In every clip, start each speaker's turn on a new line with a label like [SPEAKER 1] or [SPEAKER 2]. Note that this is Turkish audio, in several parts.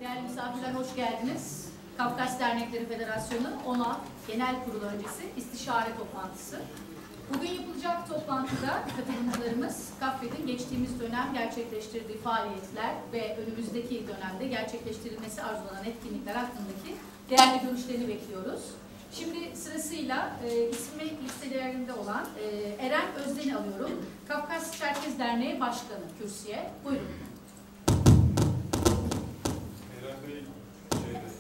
[SPEAKER 1] Değerli misafirler, hoş geldiniz. Kafkas Dernekleri Federasyonu 10'a Genel Kurulu öncesi istişare toplantısı. Bugün yapılacak toplantıda katılımcılarımız KAFED'in geçtiğimiz dönem gerçekleştirdiği faaliyetler ve önümüzdeki dönemde gerçekleştirilmesi arzulanan etkinlikler hakkındaki değerli görüşlerini bekliyoruz. Şimdi sırasıyla ismi listelerinde olan Eren Özden'i alıyorum. Kafkas Çerkez Derneği Başkanı kürsüye. Buyurun.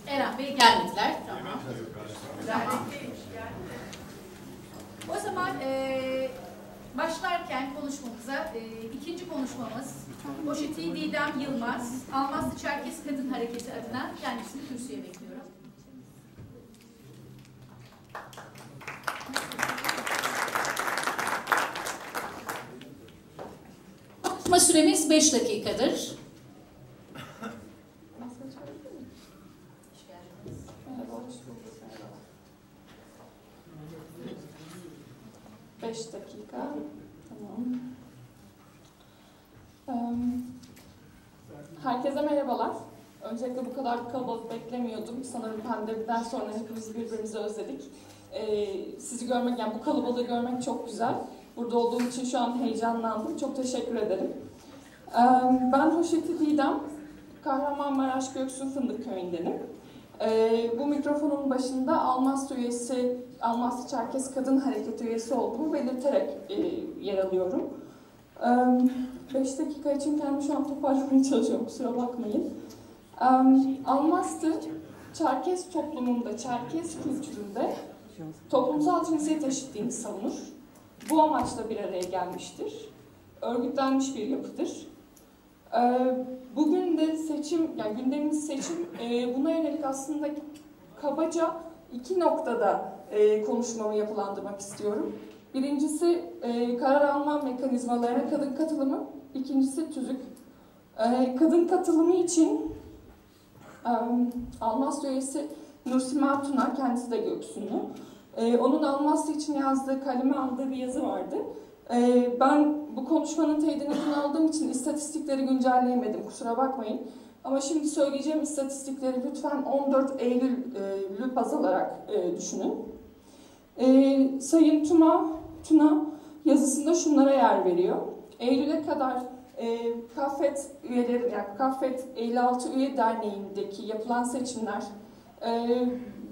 [SPEAKER 1] Eren Bey gelmediler. Tamam. O zaman başlarken konuşmamıza ikinci konuşmamız Hoşeti Didem Yılmaz, Almazlı Çerkez Kadın Hareketi adına kendisini kürsüye bekliyorum. Konuşma süremiz 5 dakikadır.
[SPEAKER 2] 5 dakika. Tamam. Herkese merhabalar. Öncelikle bu kadar kalabalık beklemiyordum. Sanırım pandemiden sonra hepimiz birbirimizi özledik. Sizi görmek, yani bu kalabalığı görmek çok güzel. Burada olduğum için şu an heyecanlandım. Çok teşekkür ederim. Ben Hoşeti Didem, Kahramanmaraş Göksu Fındık Köyü'ndenim. Bu mikrofonun başında Almazlı Çerkez Kadın Hareketi üyesi olduğumu belirterek yer alıyorum. 5 dakika için kendimi şu an toparlamaya çalışıyorum, kusura bakmayın. Almazlı Çerkez toplumunda, Çerkez kültüründe toplumsal cinsiyet eşitliğini savunur. Bu amaçla bir araya gelmiştir. Örgütlenmiş bir yapıdır. Bugün de seçim, yani gündemimiz seçim, buna yönelik aslında kabaca 2 noktada konuşmamı yapılandırmak istiyorum. Birincisi karar alma mekanizmalarına kadın katılımı, ikincisi tüzük. Kadın katılımı için Almazlı üyesi Nursima Tuna, kendisi de Göksunlu. Onun Almazlı için yazdığı, kaleme aldığı bir yazı vardı. Ben bu konuşmanın teyidini aldığım için istatistikleri güncelleyemedim, kusura bakmayın. Ama şimdi söyleyeceğim istatistikleri lütfen 14 Eylül'ü baz alarak düşünün. Sayın Tuna yazısında şunlara yer veriyor. Eylül'e kadar KAFED üyeleri, yani KAFED 56 üye derneğindeki yapılan seçimler,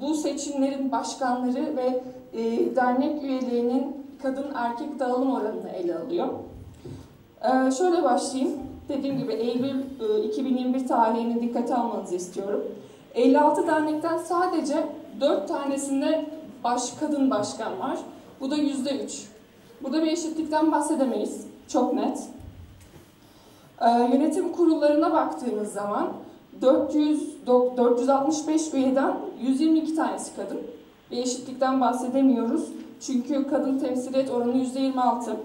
[SPEAKER 2] bu seçimlerin başkanları ve dernek üyelerinin kadın erkek dağılım oranını ele alıyor. Şöyle başlayayım. Dediğim gibi Eylül 2021 tarihini dikkate almanızı istiyorum. 56 dernekten sadece 4 tanesinde kadın başkan var. Bu da %3. Burada bir eşitlikten bahsedemeyiz. Çok net. Yönetim kurullarına baktığımız zaman 465 üyeden 122 tanesi kadın. Bir eşitlikten bahsedemiyoruz. Çünkü kadın temsiliyet oranı %26.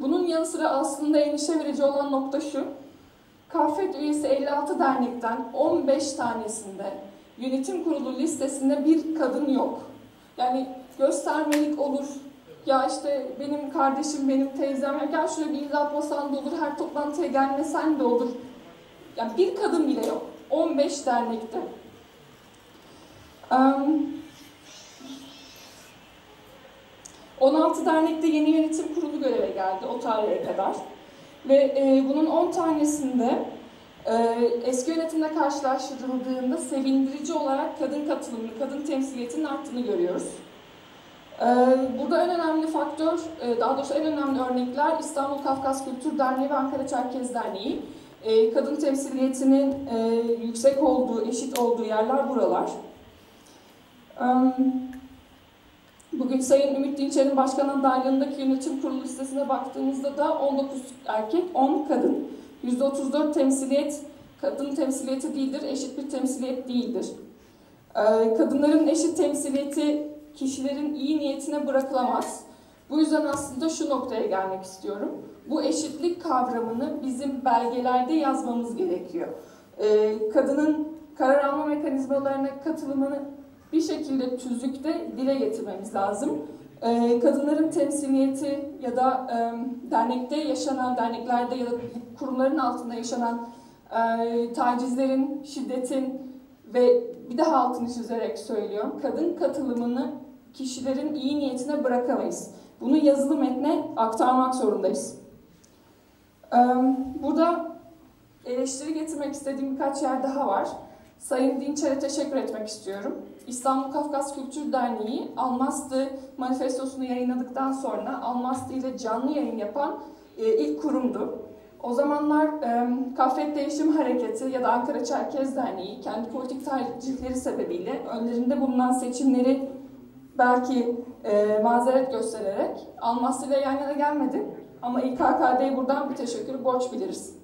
[SPEAKER 2] Bunun yanı sıra aslında endişe verici olan nokta şu. KAFED üyesi 56 dernekten 15 tanesinde yönetim kurulu listesinde bir kadın yok. Yani göstermelik olur. Ya işte benim kardeşim, benim teyzem, gel şöyle bir imza atmasan da olur, her toplantıya gelmesen de olur. Yani bir kadın bile yok. 15 dernekte. 16 dernekte yeni yönetim kurulu göreve geldi o tarihe kadar. Ve bunun 10 tanesinde eski yönetimle karşılaştırıldığında sevindirici olarak kadın katılımını, kadın temsiliyetinin arttığını görüyoruz. Burada en önemli faktör, daha doğrusu en önemli örnekler İstanbul Kafkas Kültür Derneği ve Ankara Çerkez Derneği. Kadın temsiliyetinin yüksek olduğu, eşit olduğu yerler buralar. Bugün Sayın Ümit Dinçer'in başkan adaylığındaki yönetim kurulu listesine baktığımızda da 19 erkek, 10 kadın. %34 temsiliyet, kadın temsiliyeti değildir, eşit bir temsiliyet değildir. Kadınların eşit temsiliyeti kişilerin iyi niyetine bırakılamaz. Bu yüzden aslında şu noktaya gelmek istiyorum. Bu eşitlik kavramını bizim belgelerde yazmamız gerekiyor. Kadının karar alma mekanizmalarına katılımını bir şekilde tüzükte dile getirmemiz lazım. Kadınların temsiliyeti ya da dernekte yaşanan, derneklerde ya da kurumların altında yaşanan Tacizlerin, şiddetin ve bir daha altını çizerek söylüyorum, kadın katılımını kişilerin iyi niyetine bırakamayız. Bunu yazılı metne aktarmak zorundayız. Burada eleştiri getirmek istediğim birkaç yer daha var. Sayın Dinçer'e teşekkür etmek istiyorum. İstanbul Kafkas Kültür Derneği, Almastı manifestosunu yayınladıktan sonra Almastı ile canlı yayın yapan ilk kurumdu. O zamanlar Kafet Değişim Hareketi ya da Ankara Çerkez Derneği kendi politik tercihleri sebebiyle önlerinde bulunan seçimleri belki mazeret göstererek Almastı ile yan yana gelmedi. Ama İKKD'ye buradan bir teşekkür borç biliriz.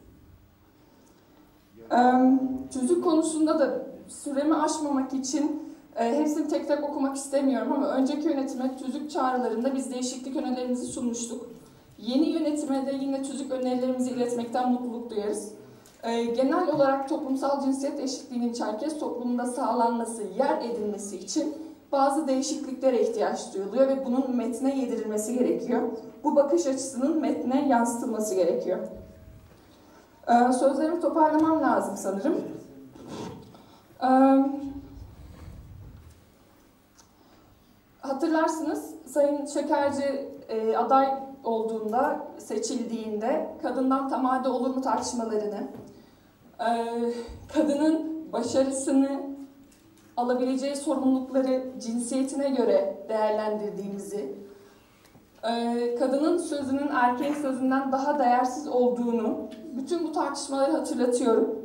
[SPEAKER 2] Tüzük konusunda da süremi aşmamak için hepsini tek tek okumak istemiyorum ama önceki yönetime tüzük çağrılarında biz değişiklik önerilerimizi sunmuştuk. Yeni yönetime de yine tüzük önerilerimizi iletmekten mutluluk duyarız. Genel olarak toplumsal cinsiyet eşitliğinin Çerkez toplumunda sağlanması, yer edilmesi için bazı değişikliklere ihtiyaç duyuluyor ve bunun metne yedirilmesi gerekiyor. Bu bakış açısının metne yansıtılması gerekiyor. Sözlerimi toparlamam lazım sanırım. Hatırlarsınız Sayın Şekerci aday olduğunda, seçildiğinde kadından tamade olur mu tartışmalarını, kadının başarısını, alabileceği sorumlulukları cinsiyetine göre değerlendirdiğimizi, kadının sözünün erkeğin sözünden daha değersiz olduğunu, bütün bu tartışmaları hatırlatıyorum.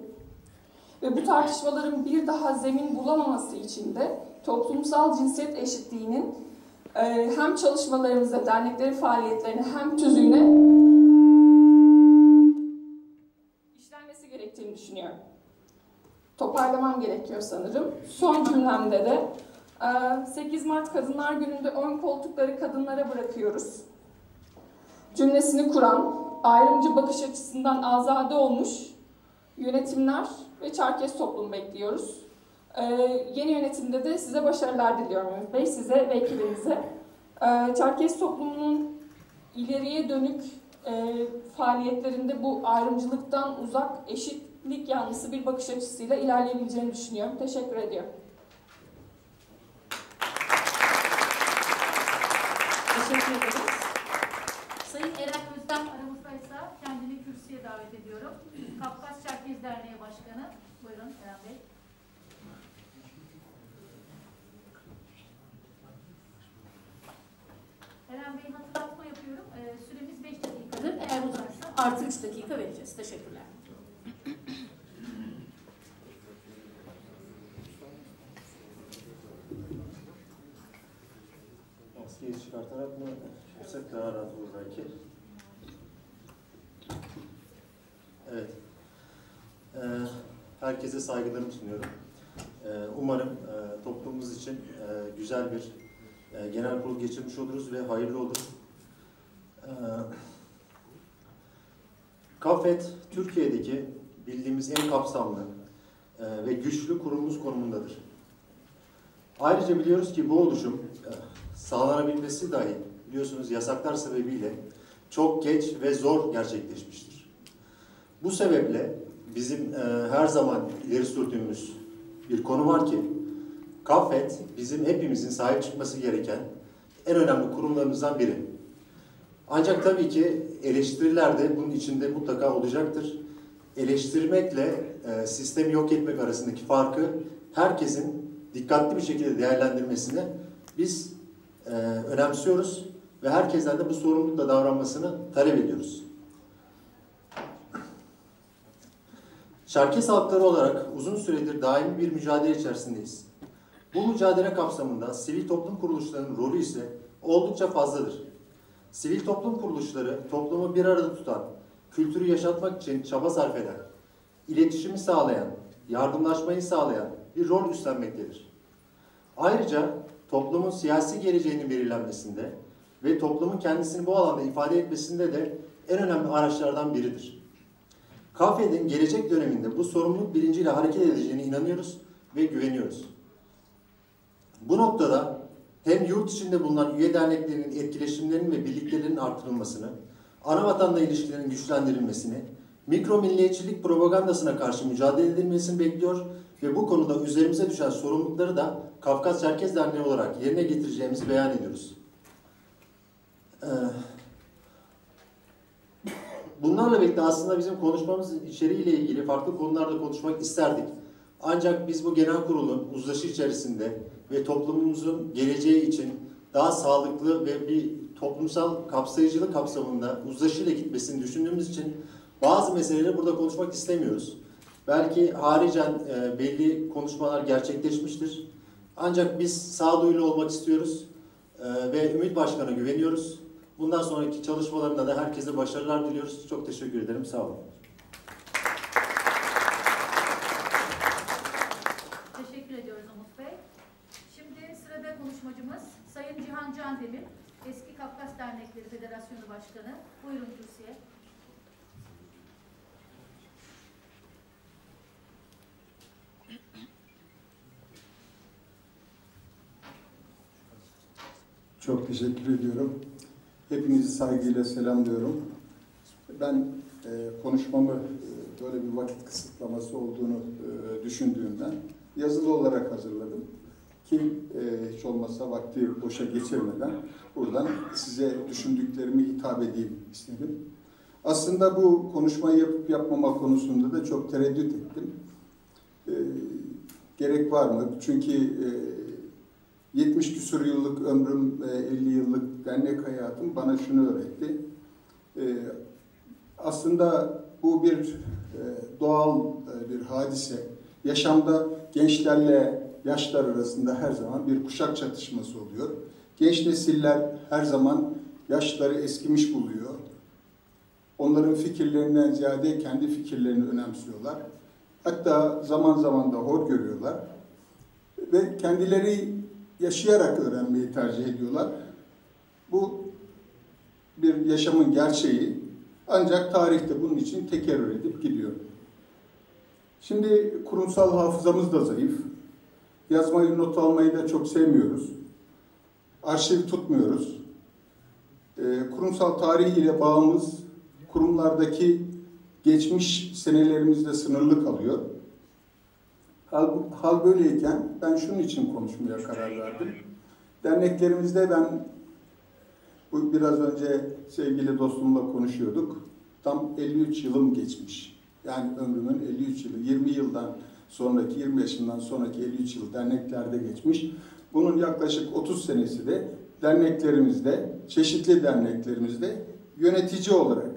[SPEAKER 2] Ve bu tartışmaların bir daha zemin bulamaması için de toplumsal cinsiyet eşitliğinin hem çalışmalarımızda, derneklerin faaliyetlerine hem tüzüğüne işlenmesi gerektiğini düşünüyorum. Toparlamam gerekiyor sanırım. Son cümlemde de 8 Mart Kadınlar Günü'nde ön koltukları kadınlara bırakıyoruz cümlesini kuran, ayrımcı bakış açısından azade olmuş yönetimler ve Çerkez toplum bekliyoruz. Yeni yönetimde de size başarılar diliyorum Ümit Bey, size ve ekibinize. Çerkez toplumunun ileriye dönük faaliyetlerinde bu ayrımcılıktan uzak, eşitlik yanlısı bir bakış açısıyla ilerleyebileceğini düşünüyorum. Teşekkür ediyorum.
[SPEAKER 1] Teşekkür ederiz. Sayın Eren Özlem aramızdaysa kendini kürsüye davet ediyorum. Kafkas Çerkez Derneği Başkanı. Buyurun Eren Bey. Eren Bey hatırlatma yapıyorum. Süremiz 5 dakikadır. Eğer uzarsa artı 3 dakika vereceğiz. Teşekkürler.
[SPEAKER 3] Maskeyi çıkartarak mı yapsak daha rahat olur belki. Evet. Herkese saygılarımı sunuyorum. Umarım toplumumuz için güzel bir genel kurul geçirmiş oluruz ve hayırlı olur. Kafet, Türkiye'deki bildiğimiz en kapsamlı ve güçlü kurumumuz konumundadır. Ayrıca biliyoruz ki bu oluşum sağlanabilmesi dahi biliyorsunuz yasaklar sebebiyle çok geç ve zor gerçekleşmiştir. Bu sebeple bizim her zaman ileri sürdüğümüz bir konu var ki Kafet bizim hepimizin sahip çıkması gereken en önemli kurumlarımızdan biri. Ancak tabii ki eleştiriler de bunun içinde mutlaka olacaktır. Eleştirmekle sistemi yok etmek arasındaki farkı herkesin dikkatli bir şekilde değerlendirmesini biz önemsiyoruz ve herkesten de bu sorumlulukla davranmasını talep ediyoruz. Çerkez halkları olarak uzun süredir daimi bir mücadele içerisindeyiz. Bu mücadele kapsamında sivil toplum kuruluşlarının rolü ise oldukça fazladır. Sivil toplum kuruluşları toplumu bir arada tutan, kültürü yaşatmak için çaba sarf eden, iletişimi sağlayan, yardımlaşmayı sağlayan bir rol üstlenmektedir. Ayrıca toplumun siyasi geleceğinin belirlenmesinde ve toplumun kendisini bu alanda ifade etmesinde de en önemli araçlardan biridir. Kafed'in gelecek döneminde bu sorumluluk bilinciyle hareket edeceğine inanıyoruz ve güveniyoruz. Bu noktada hem yurt içinde bulunan üye derneklerinin etkileşimlerinin ve birliklerinin artırılmasını, ana vatanla ilişkilerin güçlendirilmesini, Mikro milliyetçilik propagandasına karşı mücadele edilmesini bekliyor ve bu konuda üzerimize düşen sorumlulukları da Kafkas Çerkez Derneği olarak yerine getireceğimizi beyan ediyoruz. Bunlarla birlikte aslında bizim konuşmamızın içeriğiyle ilgili farklı konularda konuşmak isterdik. Ancak biz bu genel kurulun uzlaşı içerisinde ve toplumumuzun geleceği için daha sağlıklı ve bir toplumsal kapsayıcılık kapsamında uzlaşıyla gitmesini düşündüğümüz için bazı meseleleri burada konuşmak istemiyoruz. Belki haricen belli konuşmalar gerçekleşmiştir. Ancak biz sağduyulu olmak istiyoruz ve Ümit Başkan'a güveniyoruz. Bundan sonraki çalışmalarında da herkese başarılar diliyoruz. Çok teşekkür ederim. Sağ olun.
[SPEAKER 1] Teşekkür ediyoruz Umut Bey. Şimdi sırada konuşmacımız Sayın Cihan Candemir, eski Kafkas Dernekleri Federasyonu Başkanı. Buyurun kürsüye.
[SPEAKER 4] Çok teşekkür ediyorum. Hepinizi saygıyla selamlıyorum. Ben konuşmamı böyle bir vakit kısıtlaması olduğunu düşündüğümden yazılı olarak hazırladım. Ki hiç olmazsa vakti boşa geçirmeden buradan size düşündüklerimi hitap edeyim istedim. Aslında bu konuşmayı yapıp yapmama konusunda da çok tereddüt ettim. Gerek var mı? Çünkü 70 küsur yıllık ömrüm, 50 yıllık dernek hayatım bana şunu öğretti. Aslında bu bir doğal bir hadise. Yaşamda gençlerle yaşlar arasında her zaman bir kuşak çatışması oluyor. Genç nesiller her zaman yaşları eskimiş buluyor. Onların fikirlerinden ziyade kendi fikirlerini önemsiyorlar. Hatta zaman zaman da hor görüyorlar. Ve kendileri yaşayarak öğrenmeyi tercih ediyorlar. Bu bir yaşamın gerçeği, ancak tarihte bunun için tekerrür edip gidiyor. Şimdi kurumsal hafızamız da zayıf. Yazmayı, not almayı da çok sevmiyoruz. Arşiv tutmuyoruz. Kurumsal tarih ile bağımız kurumlardaki geçmiş senelerimizde sınırlı kalıyor. Hal böyleyken ben şunun için konuşmaya karar verdim. Derneklerimizde ben biraz önce sevgili dostumla konuşuyorduk. Tam 53 yılım geçmiş. Yani ömrümün 53 yılı, 20 yıldan sonraki, 20 yaşından sonraki 53 yıl derneklerde geçmiş. Bunun yaklaşık 30 senesi de derneklerimizde, çeşitli derneklerimizde yönetici olarak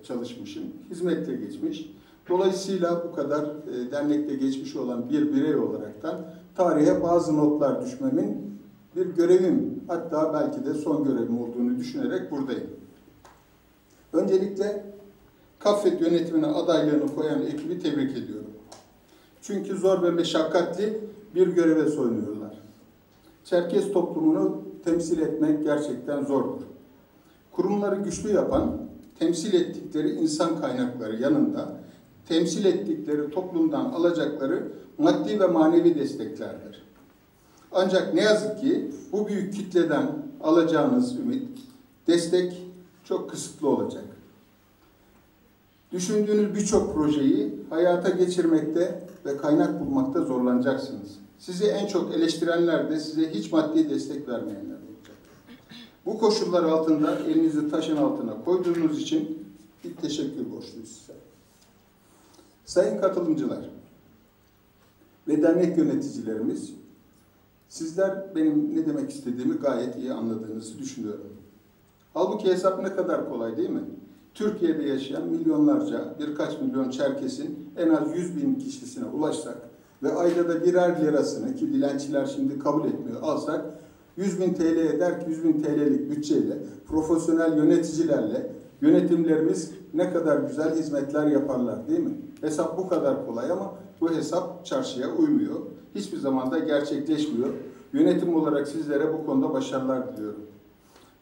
[SPEAKER 4] çalışmışım, hizmetle geçmiş. Dolayısıyla bu kadar dernekte geçmiş olan bir birey olaraktan tarihe bazı notlar düşmemin bir görevim, hatta belki de son görevim olduğunu düşünerek buradayım. Öncelikle Kaffet yönetimine adaylığını koyan ekibi tebrik ediyorum. Çünkü zor ve meşakkatli bir göreve soyunuyorlar. Çerkez toplumunu temsil etmek gerçekten zordur. Kurumları güçlü yapan, temsil ettikleri insan kaynakları yanında temsil ettikleri toplumdan alacakları maddi ve manevi desteklerdir. Ancak ne yazık ki bu büyük kitleden alacağınız ümit, destek çok kısıtlı olacak. Düşündüğünüz birçok projeyi hayata geçirmekte ve kaynak bulmakta zorlanacaksınız. Sizi en çok eleştirenler de size hiç maddi destek vermeyenler olacak. Bu koşullar altında elinizi taşın altına koyduğunuz için bir teşekkür borçluyuz size. Sayın katılımcılar ve dernek yöneticilerimiz, sizler benim ne demek istediğimi gayet iyi anladığınızı düşünüyorum. Halbuki hesap ne kadar kolay değil mi? Türkiye'de yaşayan milyonlarca, birkaç milyon Çerkes'in en az 100.000 kişisine ulaşsak ve ayda da birer lirasını, ki dilenciler şimdi kabul etmiyor, alsak 100.000 TL eder ki 100.000 TL'lik bütçeyle, profesyonel yöneticilerle yönetimlerimiz ne kadar güzel hizmetler yaparlar değil mi? Hesap bu kadar kolay ama bu hesap çarşıya uymuyor. Hiçbir zaman da gerçekleşmiyor. Yönetim olarak sizlere bu konuda başarılar diliyorum.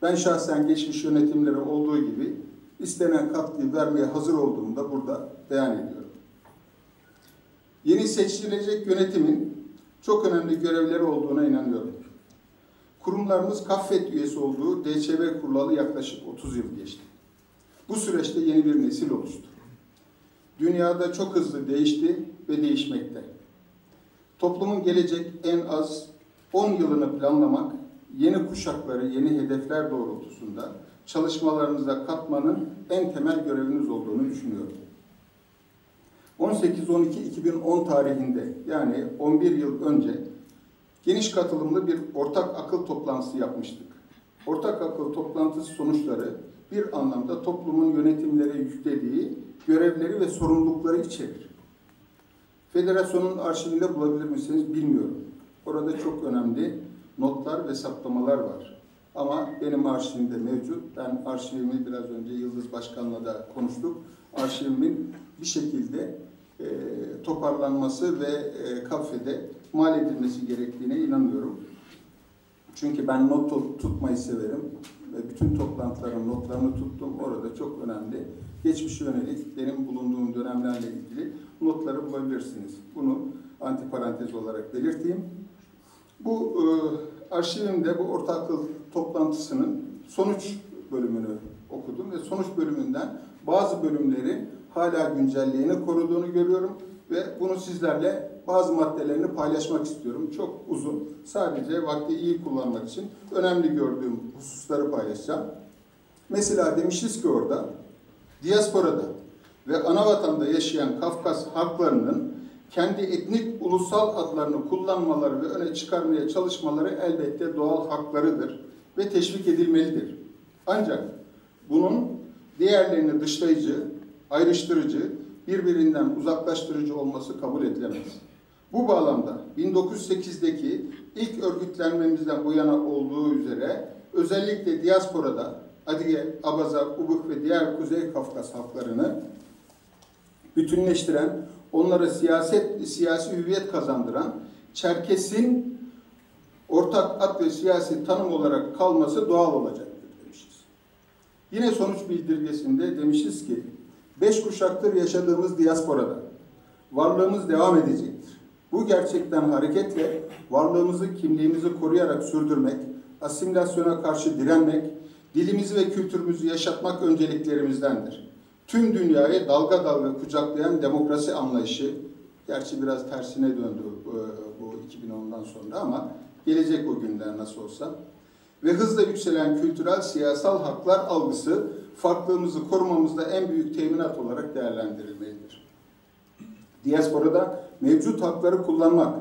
[SPEAKER 4] Ben şahsen geçmiş yönetimlere olduğu gibi istenen katkıyı vermeye hazır olduğumu da burada beyan ediyorum. Yeni seçilecek yönetimin çok önemli görevleri olduğuna inanıyorum. Kurumlarımız Kaffet üyesi olduğu DÇV kurulalı yaklaşık 30 yıl geçti. Bu süreçte yeni bir nesil oluştu. dünyada çok hızlı değişti ve değişmekte. Toplumun gelecek en az 10 yılını planlamak, yeni kuşakları, yeni hedefler doğrultusunda çalışmalarınıza katmanın en temel göreviniz olduğunu düşünüyorum. 18-12-2010 tarihinde, yani 11 yıl önce geniş katılımlı bir ortak akıl toplantısı yapmıştık. Ortak akıl toplantısı sonuçları bir anlamda toplumun yönetimlere yüklediği görevleri ve sorumlulukları içerir. Federasyonun arşivinde bulabilir misiniz bilmiyorum. Orada çok önemli notlar ve saptamalar var. Ama benim arşivimde mevcut. Ben arşivimi biraz önce Yıldız Başkan'la da konuştuk. Arşivimin bir şekilde toparlanması ve kafede mal edilmesi gerektiğine inanıyorum. Çünkü ben not tutmayı severim ve bütün toplantıların notlarını tuttum. Orada çok önemli. Geçmişe yönelik benim bulunduğum dönemlerle ilgili notları bulabilirsiniz. Bunu antiparantez olarak belirteyim. Bu arşivimde bu ortak akıl toplantısının sonuç bölümünü okudum ve sonuç bölümünden bazı bölümleri hala güncelliğini koruduğunu görüyorum ve bunu sizlerle bazı maddelerini paylaşmak istiyorum. Çok uzun. Sadece vakti iyi kullanmak için önemli gördüğüm hususları paylaşacağım. Mesela demişiz ki orada, diasporada ve anavatanda yaşayan Kafkas halklarının kendi etnik ulusal adlarını kullanmaları ve öne çıkarmaya çalışmaları elbette doğal haklarıdır ve teşvik edilmelidir. Ancak bunun diğerlerini dışlayıcı, ayrıştırıcı, birbirinden uzaklaştırıcı olması kabul edilemez. Bu bağlamda 1908'deki ilk örgütlenmemizden bu yana olduğu üzere özellikle diasporada Adige, Abaza, Ubuk ve diğer Kuzey Kafkas halklarını bütünleştiren, onlara siyasi hüviyet kazandıran Çerkes'in ortak ad ve siyasi tanım olarak kalması doğal olacaktır demişiz. Yine sonuç bildirgesinde demişiz ki 5 kuşaktır yaşadığımız diasporada varlığımız devam edecektir. Bu gerçekten hareketle varlığımızı, kimliğimizi koruyarak sürdürmek, asimilasyona karşı direnmek, dilimizi ve kültürümüzü yaşatmak önceliklerimizdendir. Tüm dünyayı dalga dalga kucaklayan demokrasi anlayışı, gerçi biraz tersine döndü bu 2010'dan sonra ama gelecek o günler nasıl olsa, ve hızla yükselen kültürel siyasal haklar algısı farklılığımızı korumamızda en büyük teminat olarak değerlendirilmelidir. Diasporada mevcut hakları kullanmak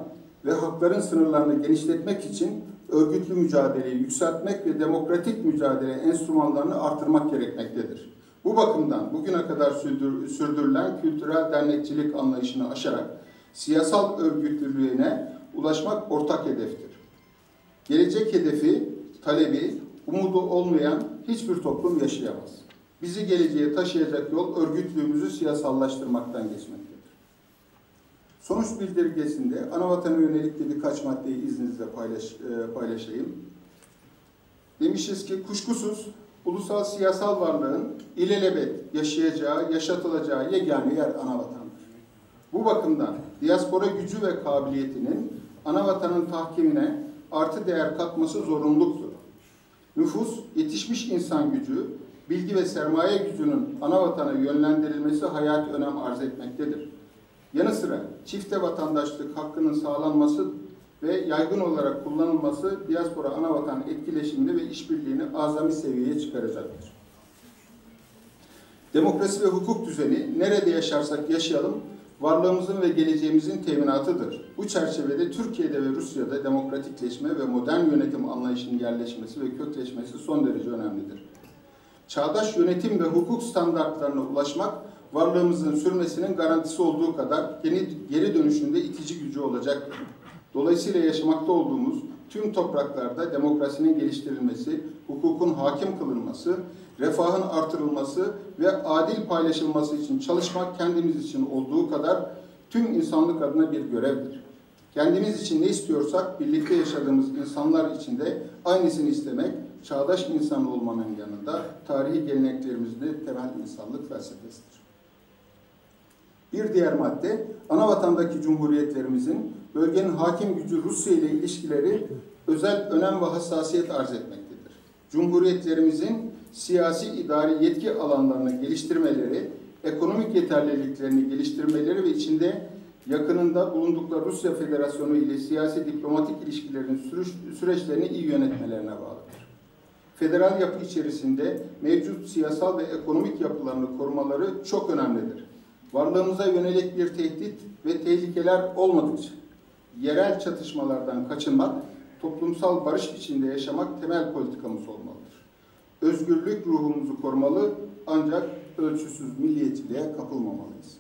[SPEAKER 4] ve hakların sınırlarını genişletmek için örgütlü mücadeleyi yükseltmek ve demokratik mücadele enstrümanlarını artırmak gerekmektedir. Bu bakımdan bugüne kadar sürdürülen kültürel dernekçilik anlayışını aşarak siyasal örgütlülüğüne ulaşmak ortak hedeftir. Gelecek hedefi, talebi, umudu olmayan hiçbir toplum yaşayamaz. Bizi geleceğe taşıyacak yol örgütlüğümüzü siyasallaştırmaktan geçmektedir. Sonuç bildirgesinde anavatana yönelik de birkaç maddeyi izninizle paylaşayım. Demişiz ki kuşkusuz ulusal siyasal varlığın ilelebet yaşayacağı, yaşatılacağı yegane yer anavatandır. Bu bakımdan diaspora gücü ve kabiliyetinin anavatanın tahkimine artı değer katması zorunluluktur. Nüfus, yetişmiş insan gücü, bilgi ve sermaye gücünün anavatana yönlendirilmesi hayati önem arz etmektedir. Yanı sıra çifte vatandaşlık hakkının sağlanması ve yaygın olarak kullanılması diaspora anavatan etkileşimini ve işbirliğini azami seviyeye çıkaracaktır. Demokrasi ve hukuk düzeni nerede yaşarsak yaşayalım varlığımızın ve geleceğimizin teminatıdır. Bu çerçevede Türkiye'de ve Rusya'da demokratikleşme ve modern yönetim anlayışının yerleşmesi ve kökleşmesi son derece önemlidir. Çağdaş yönetim ve hukuk standartlarına ulaşmak varlığımızın sürmesinin garantisi olduğu kadar geri dönüşünde itici gücü olacaktır. Dolayısıyla yaşamakta olduğumuz tüm topraklarda demokrasinin geliştirilmesi, hukukun hakim kılınması, refahın artırılması ve adil paylaşılması için çalışmak kendimiz için olduğu kadar tüm insanlık adına bir görevdir. Kendimiz için ne istiyorsak birlikte yaşadığımız insanlar için de aynısını istemek, çağdaş insan olmanın yanında tarihi geleneklerimizin de temel insanlık felsefesidir. Bir diğer madde, anavatandaki cumhuriyetlerimizin bölgenin hakim gücü Rusya ile ilişkileri özel önem ve hassasiyet arz etmektedir. Cumhuriyetlerimizin siyasi idari yetki alanlarını geliştirmeleri ekonomik yeterliliklerini geliştirmeleri ve içinde yakınında bulundukları Rusya Federasyonu ile siyasi diplomatik ilişkilerin süreçlerini iyi yönetmelerine bağlıdır. Federal yapı içerisinde mevcut siyasal ve ekonomik yapılarını korumaları çok önemlidir. Varlığımıza yönelik bir tehdit ve tehlikeler olmadıkça yerel çatışmalardan kaçınmak, toplumsal barış içinde yaşamak temel politikamız olmalıdır. Özgürlük ruhumuzu korumalı ancak ölçüsüz milliyetçiliğe kapılmamalıyız.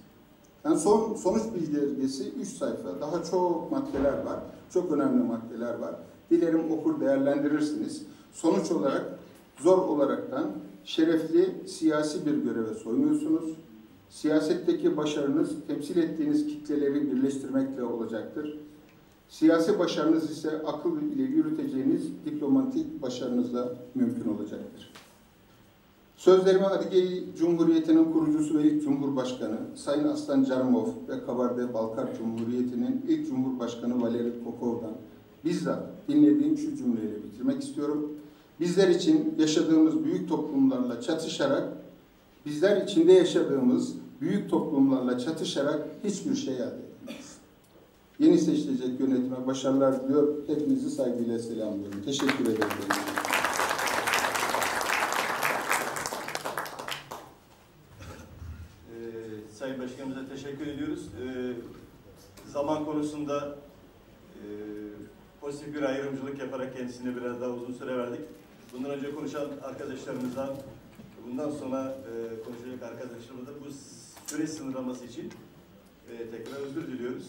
[SPEAKER 4] Yani sonuç bildirgesi 3 sayfa. Daha çok maddeler var. Çok önemli maddeler var. Dilerim okur değerlendirirsiniz. Sonuç olarak zor olaraktan şerefli siyasi bir göreve soyunuyorsunuz. Siyasetteki başarınız temsil ettiğiniz kitleleri birleştirmekle olacaktır. Siyasi başarınız ise akıl ile yürüteceğiniz diplomatik başarınızla mümkün olacaktır. Sözlerimi Adige Cumhuriyeti'nin kurucusu ve ilk Cumhurbaşkanı Sayın Aslan Carmov ve Kabardey-Balkar Cumhuriyeti'nin ilk Cumhurbaşkanı Valeri Popov'dan bizzat dinlediğim şu cümleyle bitirmek istiyorum. Bizler için yaşadığımız büyük toplumlarla çatışarak, bizler içinde yaşadığımız büyük toplumlarla çatışarak hiçbir şey elde edemeyiz. Yeni seçilecek yönetime başarılar diliyor. Hepinizi saygıyla selamlıyorum. Teşekkür ederim.
[SPEAKER 5] Sayın Başkanımıza teşekkür ediyoruz. Zaman konusunda pozitif bir ayrımcılık yaparak kendisine biraz daha uzun süre verdik. Bundan önce konuşan arkadaşlarımızdan, bundan sonra konuşacak arkadaşlarımızdan bu süre sınırlaması için tekrar özür diliyoruz.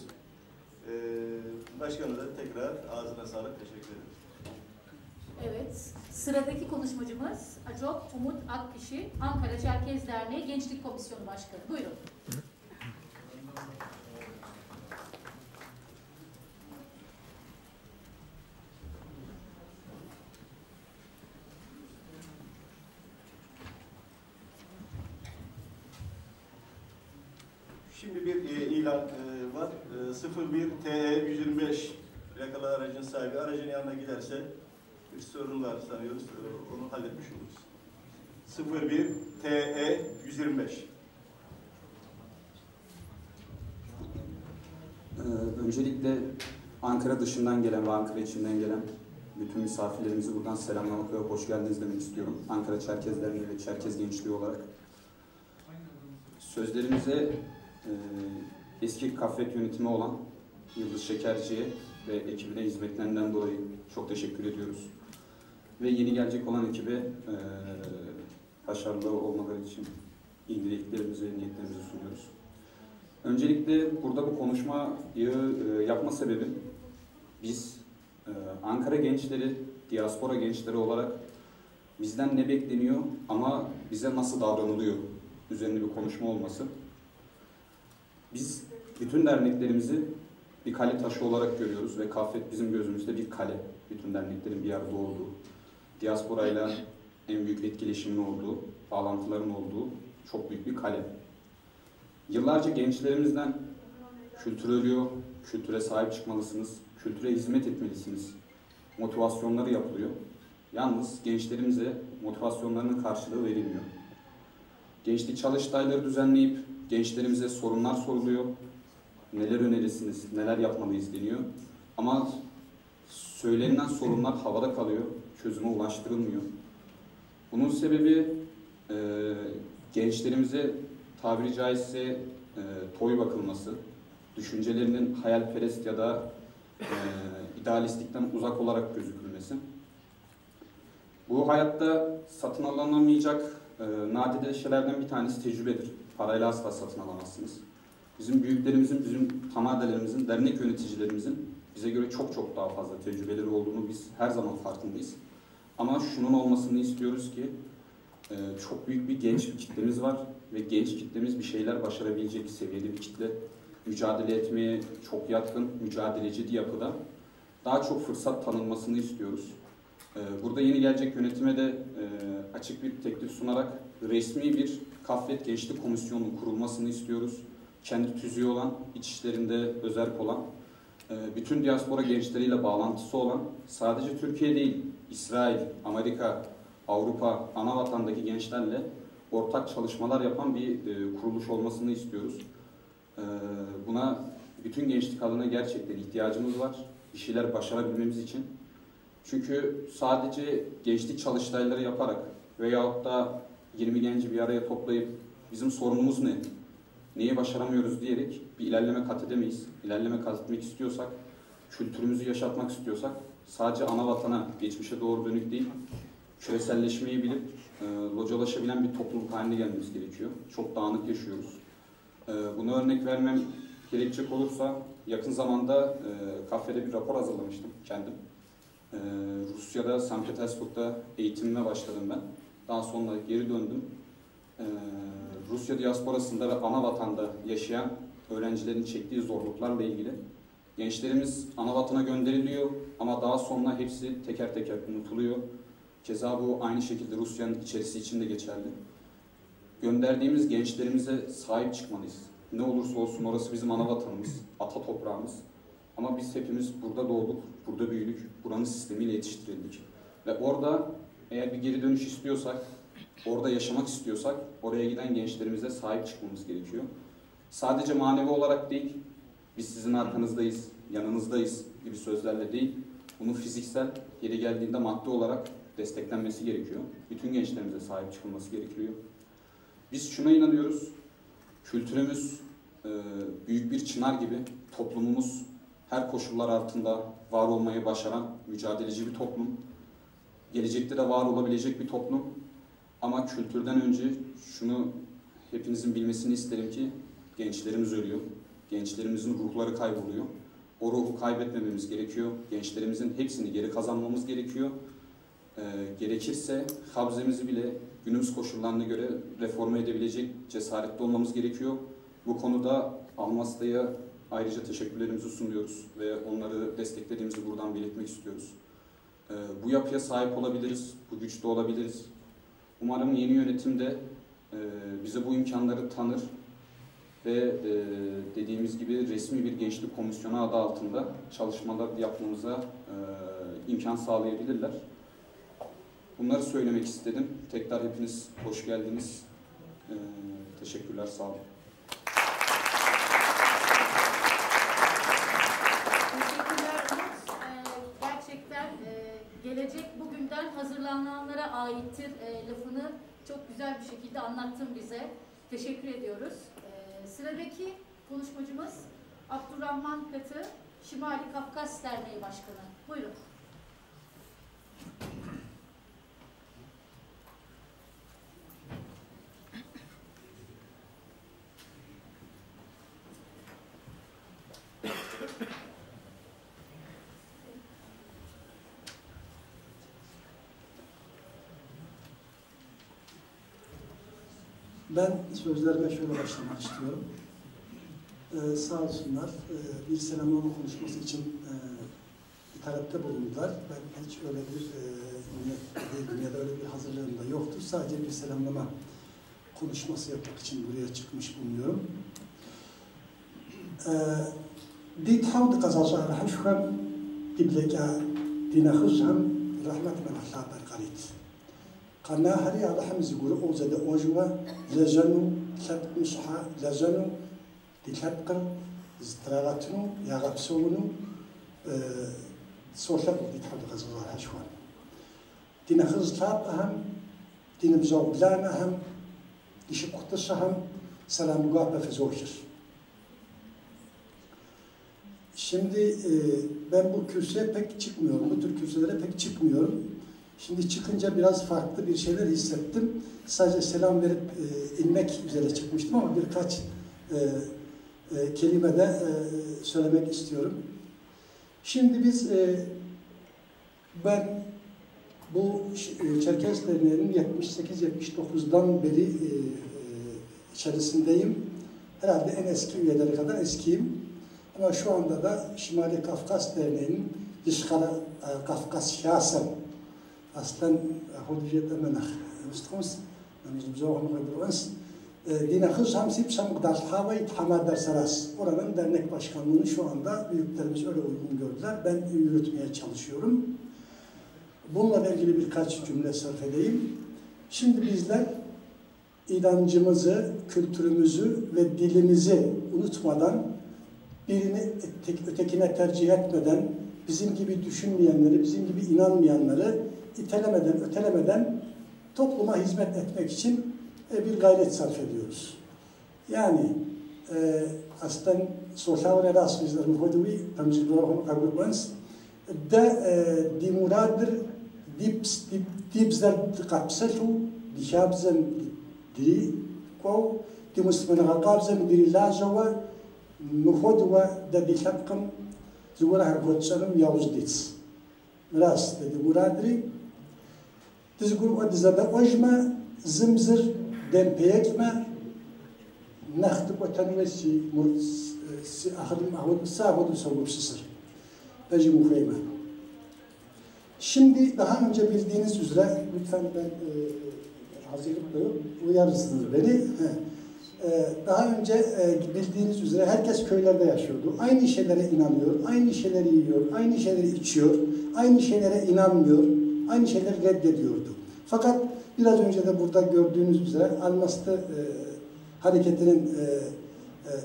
[SPEAKER 5] Başkanımıza tekrar ağzına sağlık, teşekkür ederim.
[SPEAKER 1] Evet, sıradaki konuşmacımız Acop Umut Akkişi, Ankara Çerkez Derneği Gençlik Komisyonu Başkanı. Buyurun.
[SPEAKER 5] Şimdi bir ilan var. 01 TE 125 plakalı aracın sahibi aracın yanına giderse bir sorun var sanıyoruz. Onu halletmiş oluruz. 01 TE 125.
[SPEAKER 6] Öncelikle Ankara dışından gelen ve Ankara içinden gelen bütün misafirlerimizi buradan selamlamak ve hoş geldiniz demek istiyorum. Ankara Çerkez Derneği ve Çerkez Gençliği olarak. Sözlerimize eski Kafet yönetimi olan Yıldız Şekerci'ye ve ekibine hizmetlerinden dolayı çok teşekkür ediyoruz. Ve yeni gelecek olan ekibe başarılı olmaları için iyi dileklerimizi ve niyetlerimizi sunuyoruz. Öncelikle burada bu konuşmayı yapma sebebim biz Ankara gençleri, diaspora gençleri olarak bizden ne bekleniyor ama bize nasıl davranılıyor üzerine bir konuşma olması. Biz bütün derneklerimizi bir kale taşı olarak görüyoruz ve Kafet bizim gözümüzde bir kale. Bütün derneklerin bir arada olduğu, diasporayla en büyük etkileşimin olduğu, bağlantıların olduğu çok büyük bir kale. Yıllarca gençlerimizden kültür ölüyor, kültüre sahip çıkmalısınız, kültüre hizmet etmelisiniz motivasyonları yapılıyor. Yalnız gençlerimize motivasyonlarının karşılığı verilmiyor. Gençlik çalıştayları düzenleyip gençlerimize sorunlar soruluyor. Neler önerirsiniz, neler yapmalıyız deniyor. Ama söylenilen sorunlar havada kalıyor, çözüme ulaştırılmıyor. Bunun sebebi gençlerimize tabiri caizse toy bakılması, düşüncelerinin hayalperest ya da idealistlikten uzak olarak gözükülmesi. Bu hayatta satın alınamayacak nadide şeylerden bir tanesi tecrübedir. Parayla asla satın alamazsınız. Bizim büyüklerimizin, bizim tamadelerimizin, dernek yöneticilerimizin bize göre çok çok daha fazla tecrübeleri olduğunu biz her zaman farkındayız. Ama şunun olmasını istiyoruz ki çok büyük bir genç bir kitlemiz var ve genç kitlemiz bir şeyler başarabilecek seviyede bir kitle. Mücadele etmeye çok yatkın, mücadeleci bir yapıda. Daha çok fırsat tanınmasını istiyoruz. Burada yeni gelecek yönetime de açık bir teklif sunarak resmi bir Kafet Gençlik Komisyonu'nun kurulmasını istiyoruz. Kendi tüzüğü olan, iç işlerinde özerk olan, bütün diaspora gençleriyle bağlantısı olan, sadece Türkiye değil, İsrail, Amerika, Avrupa, ana vatandaki gençlerle ortak çalışmalar yapan bir kuruluş olmasını istiyoruz. Buna bütün gençlik adına gerçekten ihtiyacımız var. Bir şeyler başarabilmemiz için. Çünkü sadece gençlik çalıştayları yaparak veyahut da 20 genci bir araya toplayıp bizim sorunumuz ne, neyi başaramıyoruz diyerek bir ilerleme kat edemeyiz. İlerleme kat etmek istiyorsak, kültürümüzü yaşatmak istiyorsak sadece ana vatana, geçmişe doğru dönük değil, küreselleşmeyi bilip localaşabilen bir topluluk haline gelmemiz gerekiyor. Çok dağınık yaşıyoruz. Buna örnek vermem gerekecek olursa yakın zamanda kafede bir rapor hazırlamıştım kendim. Rusya'da, St. Petersburg'da eğitimime başladım ben. Daha sonra geri döndüm. Rusya diasporasında ve ana vatanda yaşayan öğrencilerin çektiği zorluklarla ilgili. Gençlerimiz ana vatana gönderiliyor ama daha sonra hepsi teker teker unutuluyor. Keza bu aynı şekilde Rusya'nın içerisi için de geçerli. Gönderdiğimiz gençlerimize sahip çıkmalıyız. Ne olursa olsun orası bizim ana vatanımız, ata toprağımız. Ama biz hepimiz burada doğduk, burada büyüdük, buranın sistemiyle yetiştirildik. Ve orada eğer bir geri dönüş istiyorsak, orada yaşamak istiyorsak, oraya giden gençlerimize sahip çıkmamız gerekiyor. Sadece manevi olarak değil, biz sizin arkanızdayız, yanınızdayız gibi sözlerle değil, bunu fiziksel, yeri geldiğinde maddi olarak desteklenmesi gerekiyor. Bütün gençlerimize sahip çıkılması gerekiyor. Biz şuna inanıyoruz, kültürümüz büyük bir çınar gibi, toplumumuz her koşullar altında var olmayı başaran mücadeleci bir toplum. Gelecekte de var olabilecek bir toplum. Ama kültürden önce şunu hepinizin bilmesini isterim ki gençlerimiz ölüyor. Gençlerimizin ruhları kayboluyor. O ruhu kaybetmememiz gerekiyor. Gençlerimizin hepsini geri kazanmamız gerekiyor. Gerekirse habzemizi bile günümüz koşullarına göre reforme edebilecek cesaretli olmamız gerekiyor. Bu konuda Almasta'ya ayrıca teşekkürlerimizi sunuyoruz ve onları desteklediğimizi buradan belirtmek istiyoruz. Bu yapıya sahip olabiliriz, bu güçte olabiliriz. Umarım yeni yönetim de bize bu imkanları tanır ve dediğimiz gibi resmi bir gençlik komisyonu adı altında çalışmalar yapmamıza imkan sağlayabilirler. Bunları söylemek istedim. Tekrar hepiniz hoş geldiniz. Teşekkürler, sağ olun.
[SPEAKER 1] Teşekkürler Umut. Gerçekten gelecek bugünden hazırlananlara aittir lafını çok güzel bir şekilde anlattın bize. Teşekkür ediyoruz. Sıradaki konuşmacımız Abdurrahman Katı, Şimali Kafkas Derneği Başkanı. Buyurun.
[SPEAKER 7] Ben sözlerime şöyle başlamak istiyorum. Sağ olsunlar, bir selamlama konuşması için bir talepte bulundular. Ben hiç öyle bir niyetli ya da öyle bir hazırlığım da yoktu. Sadece bir selamlama konuşması yapmak için buraya çıkmış bulunuyorum. Dit havd kazasar haşkam bibleka dinahuzham rahmet men Allah berkarit. قناة هري على حمز يقول أوزد أوجوا لجنو ثلاث مصحى لجنو تلحقر زتراغتنو يغبسونو صوتك بيتحدث غزوة هشوان دين خز ثلاث أهم دين بزوج بلان أهم يشق قطشهم سلام مقابل في زوجر. Şimdi ben bu kürsüye pek çıkmıyorum, bu tür kürsülere pek çıkmıyorum. Şimdi çıkınca biraz farklı bir şeyler hissettim. Sadece selam verip inmek üzere çıkmıştım ama birkaç kelime de söylemek istiyorum. Şimdi biz, ben bu Çerkes Derneği'nin 78-79'dan beri içerisindeyim. Herhalde en eski üyeleri kadar eskiyim. Ama şu anda da Şimali Kafkas Derneği'nin Yışkara Kafkas Şahsen aslen hudiyet emenak üstümüz namazım zoğun kıbrıs dine kız hamsi psamıkdar havayı hamadar saras oranın dernek başkanlığını şu anda büyüklerimiz öyle uygun gördüler. Ben yürütmeye çalışıyorum. Bununla ilgili birkaç cümle sarf edeyim. Şimdi bizler inancımızı, kültürümüzü ve dilimizi unutmadan, birini ötekine tercih etmeden, bizim gibi düşünmeyenleri, bizim gibi inanmayanları itelemeden, ötelemeden topluma hizmet etmek için bir gayret sarf ediyoruz. Yani aslında sosyal relasyonlar muhudui tamzilorun kabulmans da di muradır dibzler kapsatu dişabzen diri ko di muslimana qabzem diri lajwa muhudwa da dişapkam zugura hargotsanım yavuzdits ras dedi muradri tizgur adizada ojma zimzir dempeyekme نخطب وتنوسي أخدم أهود ساعود وسوق سسر أجي مخيمة. Şimdi daha önce bildiğiniz üzere lütfen ben hazırlıklı uyarırsınız beni. Daha önce bildiğiniz üzere herkes köylerde yaşıyordu. Aynı şeylere inanıyor, aynı şeyleri yiyor, aynı şeyleri içiyor, aynı şeylere inanmıyor, aynı şeyleri reddediyordu. Fakat biraz önce de burada gördüğünüz üzere Almas'ta hareketinin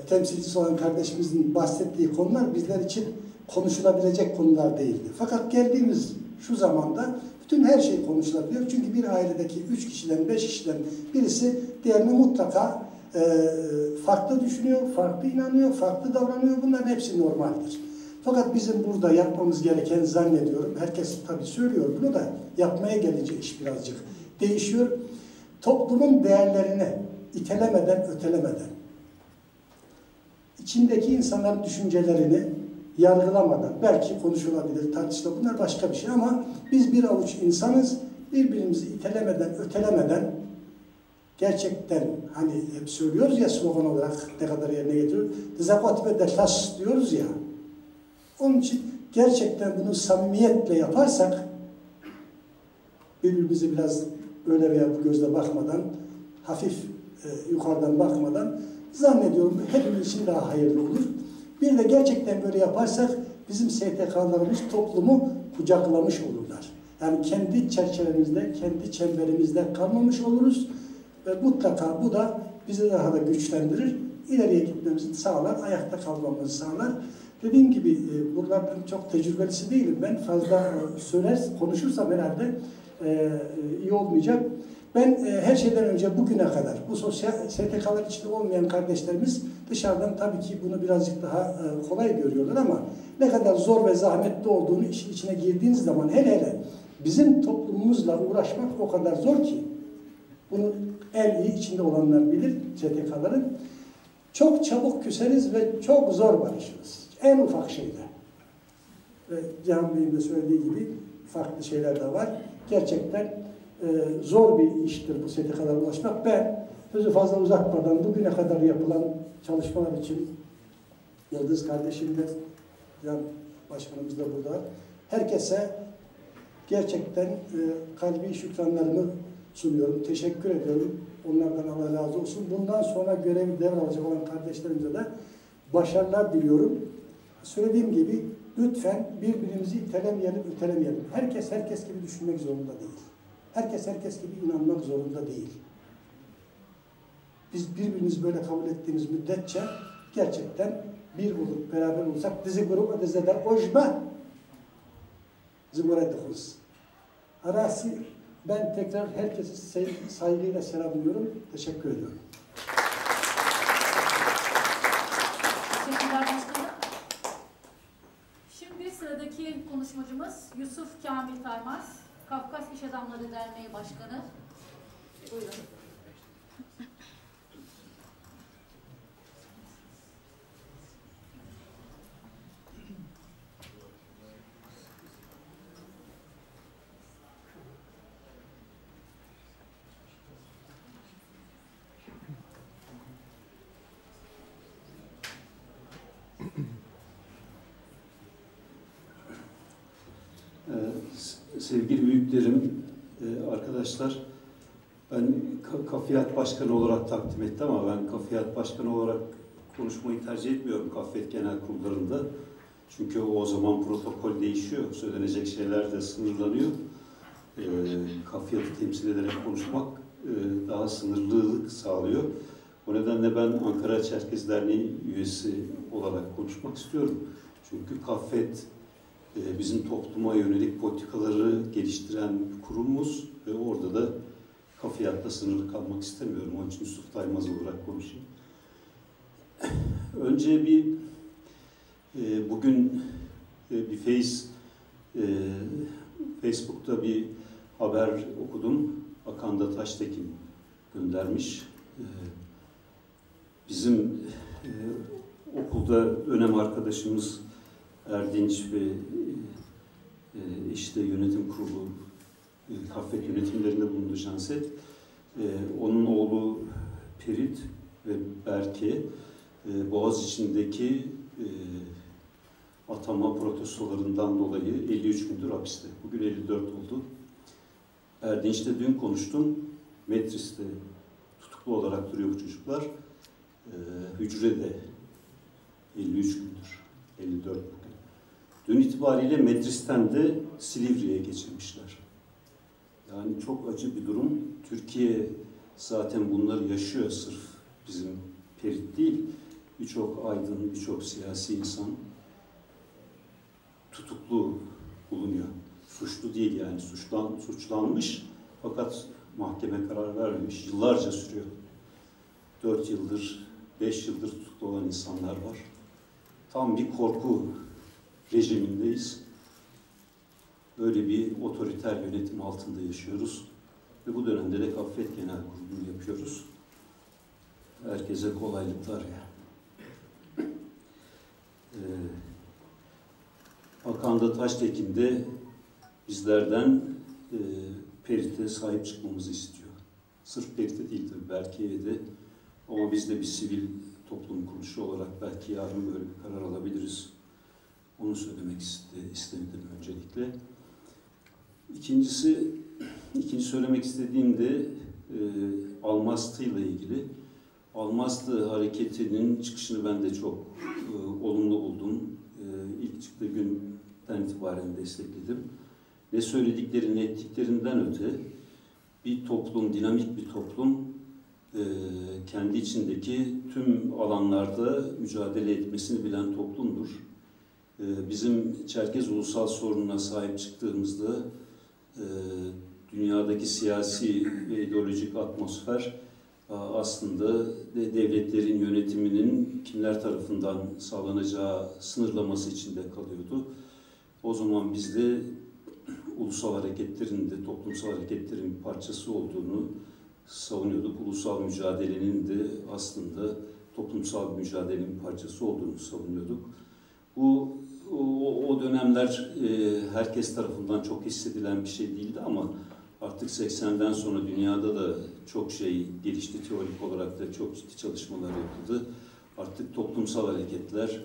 [SPEAKER 7] temsilcisi olan kardeşimizin bahsettiği konular bizler için konuşulabilecek konular değildi. Fakat geldiğimiz şu zamanda bütün her şey konuşulabiliyor. Çünkü bir ailedeki 3 kişiden, 5 kişiden birisi diğerine mutlaka farklı düşünüyor, farklı inanıyor, farklı davranıyor. Bunların hepsi normaldir. Fakat bizim burada yapmamız gereken zannediyorum, herkes tabii söylüyor bunu da yapmaya gelince iş birazcık değişiyor. Toplumun değerlerini itelemeden, ötelemeden, içindeki insanların düşüncelerini yargılamadan, belki konuşulabilir, tartışılabilir, bunlar başka bir şey ama biz bir avuç insanız, birbirimizi itelemeden, ötelemeden, gerçekten hani hep söylüyoruz ya slogan olarak ne kadar yerine getiriyor, "Dezakat ve deşas" diyoruz ya, onun için gerçekten bunu samimiyetle yaparsak, birbirimize biraz öyle veya bu gözle bakmadan, hafif yukarıdan bakmadan zannediyorum hepimiz için daha hayırlı olur. Bir de gerçekten böyle yaparsak bizim STK'larımız toplumu kucaklamış olurlar. Yani kendi çerçevemizde, kendi çemberimizde kalmamış oluruz ve mutlaka bu da bizi daha da güçlendirir, ileriye gitmemizi sağlar, ayakta kalmamızı sağlar. Dediğim gibi buralardan çok tecrübelisi değilim ben. Fazla konuşursam herhalde iyi olmayacak. Ben her şeyden önce bugüne kadar bu sosyal STK'lar içinde olmayan kardeşlerimiz dışarıdan tabii ki bunu birazcık daha kolay görüyorlar ama ne kadar zor ve zahmetli olduğunu işin içine girdiğiniz zaman hele bizim toplumumuzla uğraşmak o kadar zor ki bunu en iyi içinde olanlar bilir STK'ların. Çok çabuk küseriz ve çok zor barışırız. En ufak şeyde. Ve Cihan Bey'in de söylediği gibi farklı şeyler de var. Gerçekten zor bir iştir bu STK'lara ulaşmak. Ben sözü fazla uzatmadan bugüne kadar yapılan çalışmalar için Yıldız kardeşim de Can Başkanımız da burada. Herkese gerçekten kalbi şükranlarımı sunuyorum. Teşekkür ediyorum. Onlardan Allah razı olsun. Bundan sonra görevi devralacak olan kardeşlerimize de başarılar diliyorum. Söylediğim gibi lütfen birbirimizi itelemeyelim, ötelemeyelim. Herkes gibi düşünmek zorunda değil. Herkes gibi inanmak zorunda değil. Biz birbirimizi böyle kabul ettiğimiz müddetçe gerçekten bir olup beraber olsak dizi grup dizide ojma zıvıradıkız. Arası ben tekrar herkesi saygıyla selamlıyorum. Teşekkür ediyorum.
[SPEAKER 1] Teşekkürler başkanım. Şimdi sıradaki konuşmacımız Yusuf Kamil Taymaz, Kafkas İş Adamları Derneği Başkanı. Buyurun.
[SPEAKER 8] Sevgili büyüklerim, arkadaşlar, ben Kafiyat Başkanı olarak takdim etti ama ben Kafiyat Başkanı olarak konuşmayı tercih etmiyorum Kafiyat Genel Kurullarında. Çünkü o zaman protokol değişiyor, söylenecek şeyler de sınırlanıyor. Kafiyat'ı temsil ederek konuşmak daha daha sınırlılık sağlıyor. O nedenle ben Ankara Çerkez Derneği üyesi olarak konuşmak istiyorum. Çünkü Kaffet bizim topluma yönelik politikaları geliştiren bir kurumumuz ve orada da kafiyatla sınırlı kalmak istemiyorum. Onun için Yusuf Taymaz olarak konuşayım. Önce bugün Facebook'ta bir haber okudum. Akanda Taştekin göndermiş. Bizim okulda dönem arkadaşımız Erdinç ve işte yönetim kurulu, Kaffet yönetimlerinde bulundu Janset. Onun oğlu Perit ve Berke Boğaziçi'ndeki atama protestolarından dolayı 53 gündür hapiste. Bugün 54 oldu. Erdinç'te dün konuştum. Metris'te tutuklu olarak duruyor bu çocuklar. Hücrede 53 gündür. 54 bugün. Dün itibariyle Metris'ten de Silivri'ye geçirmişler. Yani çok acı bir durum. Türkiye zaten bunları yaşıyor, sırf bizim Perit değil. Birçok aydın, birçok siyasi insan tutuklu bulunuyor. Suçlu değil yani, suçlanmış fakat mahkeme karar vermemiş. Yıllarca sürüyor. 4 yıldır, 5 yıldır tutuklu olan insanlar var. Tam bir korku rejimindeyiz. Böyle bir otoriter yönetim altında yaşıyoruz. Ve bu dönemde de Kaffet Genel Kurulu'nu yapıyoruz. Herkese kolaylıklar ya. Akanda Taştekin de bizlerden Perit'e sahip çıkmamızı istiyor. Sırf Perit'e değil tabii, Berke'ye de. Ama biz de bir sivil toplum kuruluşu olarak belki yarın böyle bir karar alabiliriz. Onu söylemek istedim öncelikle. İkinci söylemek istediğim de Almastı ile ilgili. Almastı hareketinin çıkışını ben de çok olumlu buldum. İlk çıktığı günden itibaren destekledim. Ne söyledikleri, ne ettiklerinden öte bir toplum, dinamik bir toplum kendi içindeki tüm alanlarda mücadele etmesini bilen toplumdur. Bizim Çerkez ulusal sorununa sahip çıktığımızda dünyadaki siyasi ve ideolojik atmosfer aslında devletlerin yönetiminin kimler tarafından sağlanacağı sınırlaması içinde kalıyordu. O zaman biz de ulusal hareketlerin de toplumsal hareketlerin bir parçası olduğunu savunuyorduk. Ulusal mücadelenin de aslında toplumsal mücadelenin bir parçası olduğunu savunuyorduk. O dönemler herkes tarafından çok hissedilen bir şey değildi ama artık 80'den sonra dünyada da çok şey gelişti, teorik olarak da çok ciddi çalışmalar yapıldı. Artık toplumsal hareketler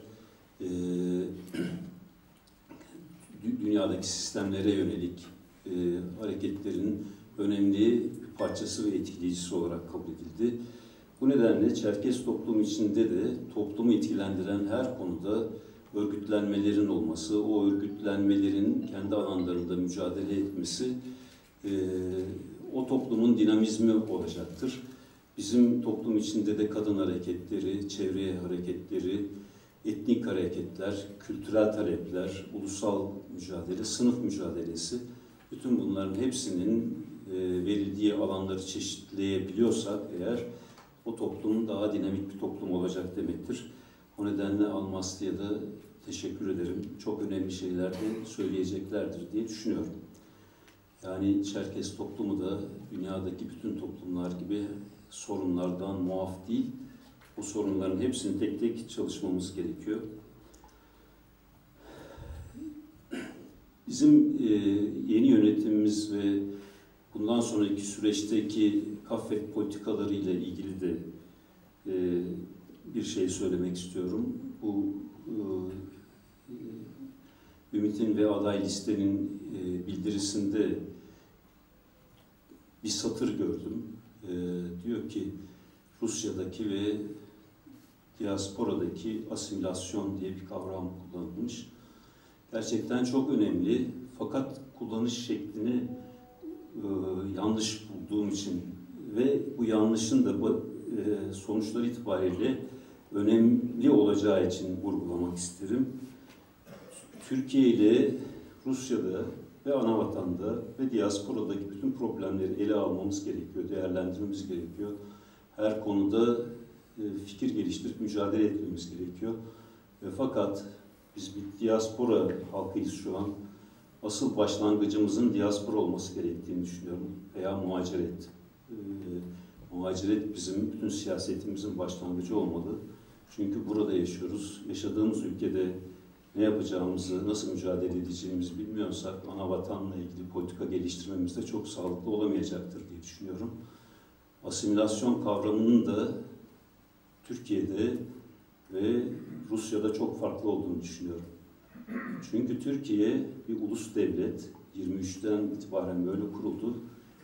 [SPEAKER 8] dünyadaki sistemlere yönelik hareketlerin önemli bir parçası ve etkileyicisi olarak kabul edildi. Bu nedenle Çerkez toplumu içinde de toplumu etkilendiren her konuda örgütlenmelerin olması, o örgütlenmelerin kendi alanlarında mücadele etmesi o toplumun dinamizmi olacaktır. Bizim toplum içinde de kadın hareketleri, çevre hareketleri, etnik hareketler, kültürel talepler, ulusal mücadele, sınıf mücadelesi, bütün bunların hepsinin verildiği alanları çeşitleyebiliyorsak eğer o toplum daha dinamik bir toplum olacak demektir. O nedenle Almastı'ya da teşekkür ederim. Çok önemli şeyler de söyleyeceklerdir diye düşünüyorum. Yani Çerkez toplumu da dünyadaki bütün toplumlar gibi sorunlardan muaf değil. O sorunların hepsini tek tek çalışmamız gerekiyor. Bizim yeni yönetimimiz ve bundan sonraki süreçteki Kaffet politikaları ile ilgili de bir şey söylemek istiyorum. Bu Ümit'in ve aday listenin bildirisinde bir satır gördüm. Diyor ki Rusya'daki ve diasporadaki asimilasyon diye bir kavram kullanılmış. Gerçekten çok önemli. Fakat kullanış şeklini yanlış bulduğum için ve bu yanlışın da sonuçları itibariyle önemli olacağı için vurgulamak isterim. Türkiye ile Rusya'da ve anavatanda ve diasporadaki bütün problemleri ele almamız gerekiyor, değerlendirmemiz gerekiyor. Her konuda fikir geliştirip mücadele etmemiz gerekiyor. Fakat biz bir diaspora halkıyız şu an. Asıl başlangıcımızın diaspora olması gerektiğini düşünüyorum. Veya muhaciret. Muhaciret bizim bütün siyasetimizin başlangıcı olmalı. Çünkü burada yaşıyoruz. Yaşadığımız ülkede ne yapacağımızı, nasıl mücadele edeceğimizi bilmiyorsak ana vatanla ilgili politika geliştirmemiz de çok sağlıklı olamayacaktır diye düşünüyorum. Asimilasyon kavramının da Türkiye'de ve Rusya'da çok farklı olduğunu düşünüyorum. Çünkü Türkiye bir ulus devlet, 23'ten itibaren böyle kuruldu.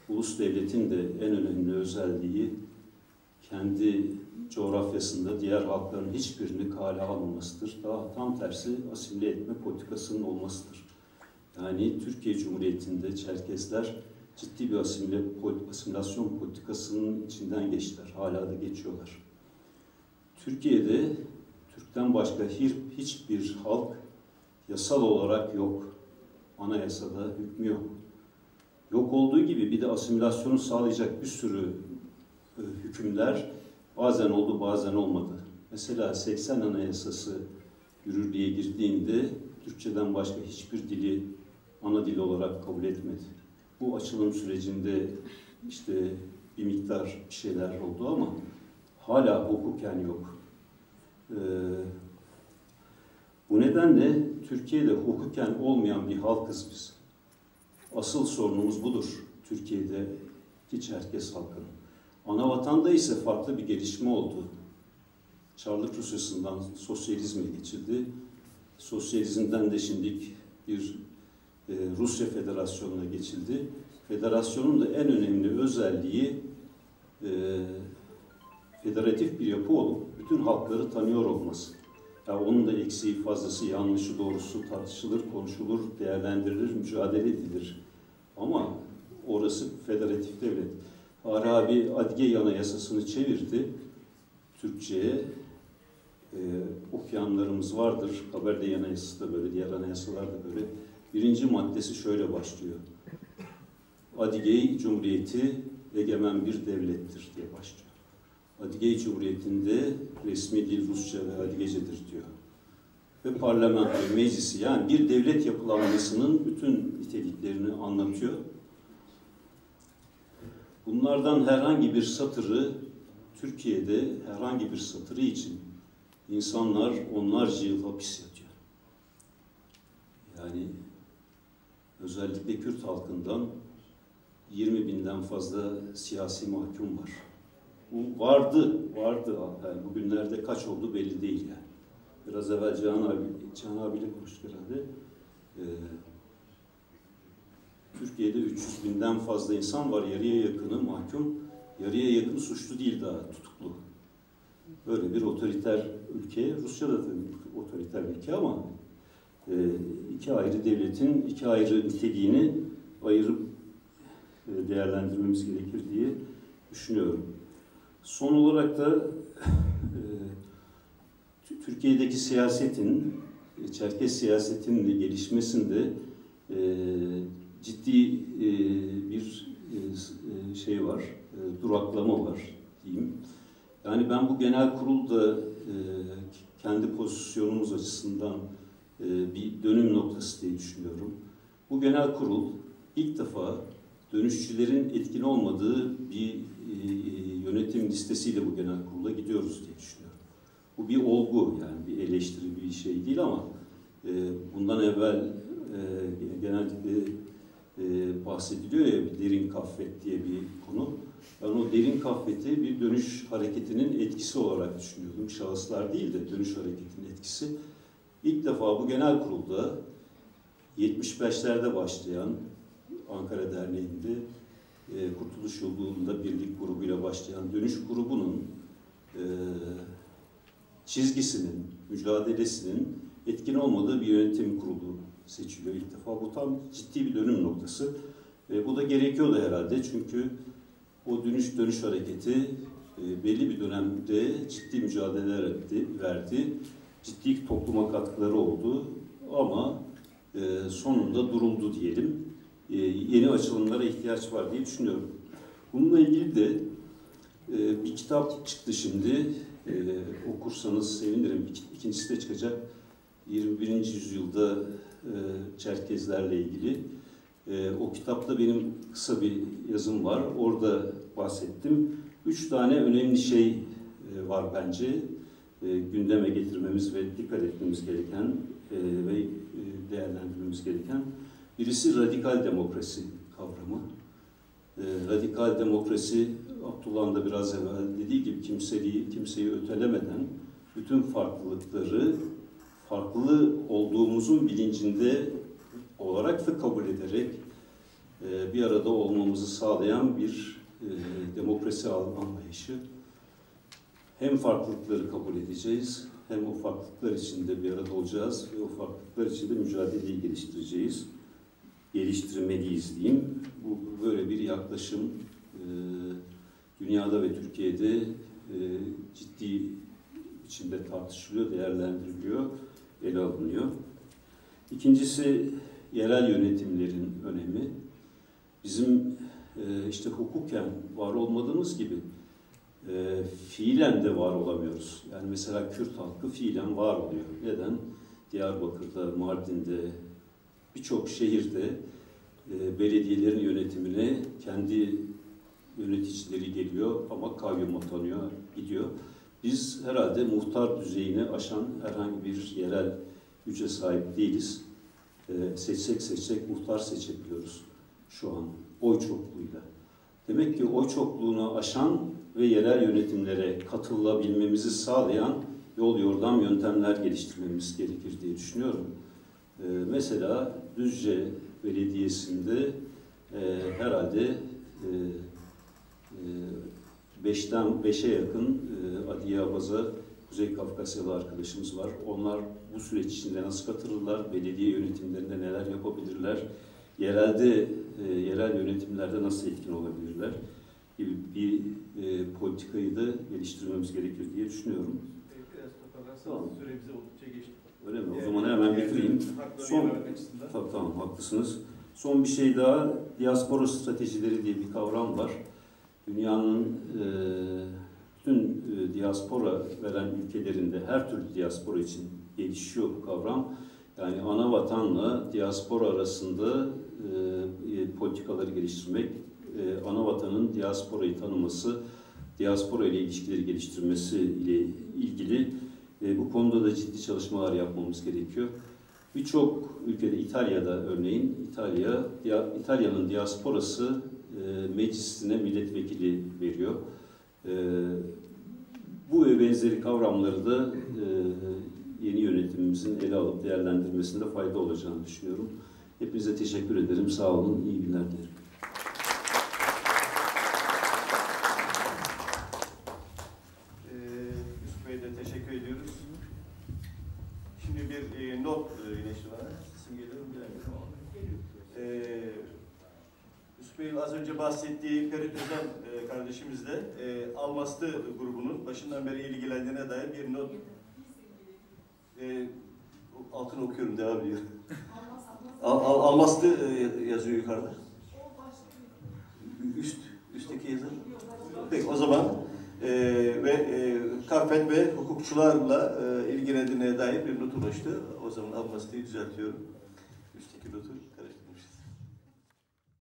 [SPEAKER 8] Ulus devletin de en önemli özelliği kendi coğrafyasında diğer halkların hiçbirini kale almamasıdır. Daha tam tersi asimile etme politikasının olmasıdır. Yani Türkiye Cumhuriyeti'nde Çerkezler ciddi bir asimilasyon politikasının içinden geçtiler. Hala da geçiyorlar. Türkiye'de Türk'ten başka hiçbir halk yasal olarak yok. Anayasada hükmü yok. Yok olduğu gibi bir de asimilasyonu sağlayacak bir sürü hükümler bazen oldu, bazen olmadı. Mesela 80 Anayasası yürürlüğe girdiğinde Türkçeden başka hiçbir dili ana dil olarak kabul etmedi. Bu açılım sürecinde işte bir miktar bir şeyler oldu ama hala hukuken yok. Bu nedenle Türkiye'de hukuken olmayan bir halkız biz. Asıl sorunumuz budur Türkiye'deki Çerkez halkının. Anavatanda ise farklı bir gelişme oldu. Çarlık Rusyası'ndan sosyalizme geçildi. Sosyalizmden de şimdilik bir Rusya Federasyonu'na geçildi. Federasyonun da en önemli özelliği federatif bir yapı olup bütün halkları tanıyor olması. Yani onun da eksiği, fazlası, yanlışı, doğrusu tartışılır, konuşulur, değerlendirilir, mücadele edilir. Ama orası federatif devlet. Arabi Adige Anayasası'nı çevirdi Türkçe'ye. Okuyanlarımız vardır. Kaberde Anayasası da böyle, diğer anayasalar da böyle. Birinci maddesi şöyle başlıyor. Adige Cumhuriyeti egemen bir devlettir diye başlıyor. Adige Cumhuriyeti'nde resmi dil Rusça ve Adigecedir diyor. Ve parlamento, meclisi yani bir devlet yapılanmasının bütün niteliklerini anlatıyor. Bunlardan herhangi bir satırı, Türkiye'de herhangi bir satırı için insanlar onlarca yıl hapis yatıyor. Yani özellikle Kürt halkından 20.000'den fazla siyasi mahkum var. Bu vardı. Yani bugünlerde kaç oldu belli değil yani. Biraz evvel Can abiyle konuştuk herhalde. Türkiye'de 300.000'den fazla insan var. Yarıya yakını mahkum, yarıya yakını suçlu değil daha, tutuklu. Böyle bir otoriter ülke. Rusya da tabii otoriter ülke ama iki ayrı devletin iki ayrı niteliğini ayırıp değerlendirmemiz gerekir diye düşünüyorum. Son olarak da Türkiye'deki siyasetin, Çerkez siyasetinin de gelişmesinde ciddi bir şey var, duraklama var diyeyim. Yani ben bu genel kurulda kendi pozisyonumuz açısından bir dönüm noktası diye düşünüyorum. Bu genel kurul ilk defa dönüşçülerin etkin olmadığı bir yönetim listesiyle bu genel kurula gidiyoruz diye düşünüyorum. Bu bir olgu yani bir eleştiri bir şey değil ama bundan evvel genellikle bahsediliyor ya derin kahvet diye bir konu. Ben o derin kahveti bir dönüş hareketinin etkisi olarak düşünüyordum. Şahıslar değil de dönüş hareketinin etkisi. İlk defa bu genel kurulda 75'lerde başlayan Ankara Derneği'nde Kurtuluş Yolu'nda birlik grubuyla başlayan dönüş grubunun çizgisinin, mücadelesinin etkin olmadığı bir yönetim kurulu seçiliyor ilk defa. Bu tam ciddi bir dönüm noktası. Bu da gerekiyordu herhalde çünkü o dönüş hareketi belli bir dönemde ciddi mücadeleler verdi. Ciddi topluma katkıları oldu ama sonunda duruldu diyelim. Yeni açılımlara ihtiyaç var diye düşünüyorum. Bununla ilgili de bir kitap çıktı şimdi. Okursanız sevinirim. İkincisi de çıkacak. 21. yüzyılda Çerkezlerle ilgili. O kitapta benim kısa bir yazım var. Orada bahsettim. 3 tane önemli şey var bence. Gündeme getirmemiz ve dikkat etmemiz gereken ve değerlendirmemiz gereken. Birisi radikal demokrasi kavramı. Radikal demokrasi, Abdullah'ın da biraz evvel dediği gibi kimseyi ötelemeden bütün farklılıkları farklı olduğumuzun bilincinde olarak ve kabul ederek bir arada olmamızı sağlayan bir demokrasi anlayışı. Hem farklılıkları kabul edeceğiz, hem o farklılıklar içinde bir arada olacağız ve o farklılıklar içinde mücadeleyi geliştirmeliyiz diyeyim. Bu böyle bir yaklaşım dünyada ve Türkiye'de ciddi biçimde tartışılıyor, değerlendiriliyor, ele alınıyor. İkincisi yerel yönetimlerin önemi. Bizim işte hukuken var olmadığımız gibi fiilen de var olamıyoruz. Yani mesela Kürt halkı fiilen var oluyor. Neden? Diyarbakır'da, Mardin'de, birçok şehirde belediyelerin yönetimine kendi yöneticileri geliyor ama kayyum atanıyor, gidiyor. Biz herhalde muhtar düzeyini aşan herhangi bir yerel güce sahip değiliz. Seçsek muhtar seçebiliyoruz şu an oy çokluğuyla. Demek ki oy çokluğunu aşan ve yerel yönetimlere katılabilmemizi sağlayan yol yordam yöntemler geliştirmemiz gerekir diye düşünüyorum. Mesela Düzce Belediyesi'nde herhalde 5'e yakın Adiye Abaz'a Kuzey Kafkasyalı arkadaşımız var. Onlar bu süreç içinde nasıl katılırlar, belediye yönetimlerinde neler yapabilirler, yerel yönetimlerde nasıl etkin olabilirler gibi bir politikayı da geliştirmemiz gerekir diye düşünüyorum.
[SPEAKER 5] Biraz toparlarsanız süremizi oldukça geçti.
[SPEAKER 8] Öyle mi? O zaman hemen bitireyim. Tamam, haklısınız. Son bir şey daha, diaspora stratejileri diye bir kavram var. Dünyanın bütün diaspora veren ülkelerinde her türlü diaspora için gelişiyor bu kavram. Yani ana vatanla diaspora arasında politikaları geliştirmek, ana vatanın diasporayı tanıması, diaspora ile ilişkileri geliştirmesi ile ilgili bu konuda da ciddi çalışmalar yapmamız gerekiyor. Birçok ülkede, İtalya'da örneğin, İtalya'nın diasporası meclisine milletvekili veriyor. Bu ve benzeri kavramları da yeni yönetimimizin ele alıp değerlendirmesinde fayda olacağını düşünüyorum. Hepinize teşekkür ederim. Sağ olun. İyi günler dilerim.
[SPEAKER 5] Yusuf Bey'e de teşekkür ediyoruz. Şimdi bir not ileşti bana. Sesim geliyor mu bilemiyorum ama. Yusuf Bey'in az önce bahsettiği Ferit Özen kardeşimizle Almastı grubunun başından beri ilgilendiğine dair bir not. Altını okuyorum, devam ediyor. Almastı yazıyor yukarıda. Üstteki yazı. Peki o zaman Kaffet ve hukukçularla ilgilendiğine dair bir not ulaştı. O zaman Almastı'yı düzeltiyorum.